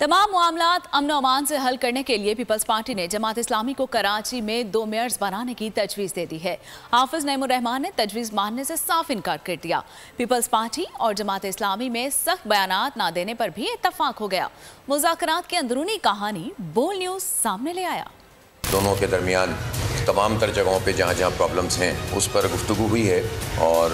तमाम मामलात अमन अमान से हल करने के लिए पीपल्स पार्टी ने जमात इस्लामी को कराची में 2 मेयर्स बनाने की तजवीज़ दे दी है। हाफिज नईमुर रहमान ने तजवीज़ मानने से साफ इनकार कर दिया। पीपल्स पार्टी और जमात इस्लामी में सख्त बयानात ना देने पर भी इत्तफाक हो गया। मुज़ाकरात की अंदरूनी कहानी बोल न्यूज़ सामने ले आया। दोनों के दरमियान तमाम तर जगहों पे जहाँ जहाँ प्रॉब्लम्स हैं उस पर गुफ्तगू हुई है और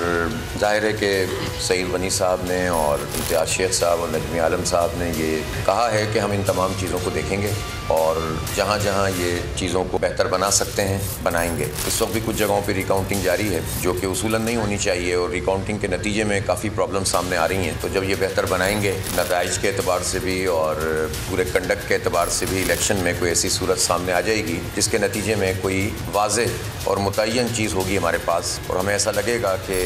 ज़ाहिर है कि सईद गनी साहब ने और इम्तियाज़ शेख साहब और नजमी आलम साहब ने ये कहा है कि हम इन तमाम चीज़ों को देखेंगे और जहाँ जहाँ ये चीज़ों को बेहतर बना सकते हैं बनाएंगे। इस वक्त भी कुछ जगहों पे रिकाउंटिंग जारी है जो कि उसूलन नहीं होनी चाहिए और रिकाउंटिंग के नतीजे में काफ़ी प्रॉब्लम्स सामने आ रही हैं। तो जब ये बेहतर बनाएंगे नताइज के एतबार से भी और पूरे कंडक्ट के एतबार से भी इलेक्शन में कोई ऐसी सूरत सामने आ जाएगी जिसके नतीजे में कोई वाज़ेह और मुतय्यन चीज़ होगी हमारे पास और हमें ऐसा लगेगा कि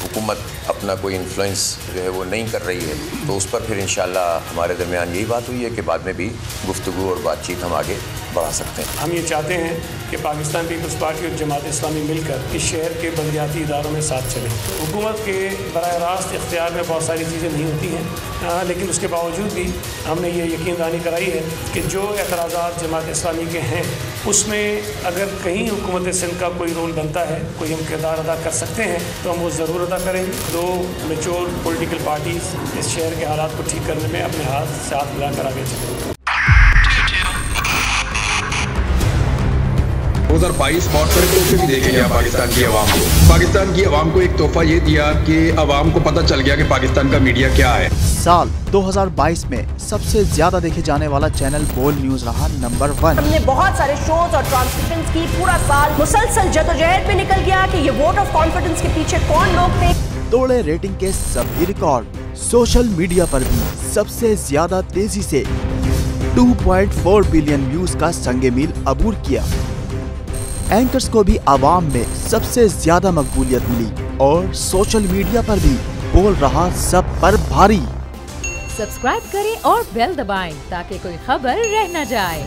हुकूमत अपना कोई इन्फ्लुएंस जो है वो नहीं कर रही है, तो उस पर फिर इंशाअल्लाह हमारे दरमियान यही बात हुई है कि बाद में भी गुफ्तगू और बातचीत हम आगे बढ़ा सकते हैं। हम ये चाहते हैं कि पाकिस्तान पीपल्स पार्टी और जमात इस्लामी मिलकर इस शहर के बलदियाती इदारों में साथ चलें। हुकूमत के बराह रास्त इख्तियार में बहुत सारी चीज़ें नहीं होती हैं, लेकिन उसके बावजूद भी हमने ये यकीन दहानी कराई है कि जो एतराज़ात जमात इस्लामी के हैं उसमें अगर कहीं हुकूमत सिंध का कोई रोल बनता है, कोई हम किरदार अदा कर सकते हैं तो हम वो ज़रूर अदा करेंगे। दो मेच्योर पॉलिटिकल पार्टीज़ इस शहर के हालात को ठीक करने में अपने हाथ मिलाकर आगे चलेंगे। 2022 बहुत सारे तोहफे भी देखे गया पाकिस्तान की आवाम को। पाकिस्तान की आवाम को एक तोहफा ये दिया कि आवाम को पता चल गया कि पाकिस्तान का मीडिया क्या है। साल 2022 में सबसे ज्यादा देखे जाने वाला चैनल बोल न्यूज रहा नंबर 1। हमने बहुत सारे शोज और ट्रांसमिशंस की, पूरा साल मुसलसल जदोजहद में निकल गया कि ये वोट ऑफ कॉन्फिडेंस के पीछे कौन लोग थे। तोड़े रेटिंग के सभी रिकॉर्ड। सोशल मीडिया पर भी सबसे ज्यादा तेजी से 2.4 बिलियन व्यूज का संगे मील अबूर किया। एंकर्स को भी आवाम में सबसे ज्यादा मकबूलियत मिली और सोशल मीडिया पर भी बोल रहा सब पर भारी। सब्सक्राइब करें और बेल दबाएं ताकि कोई खबर रह न जाए।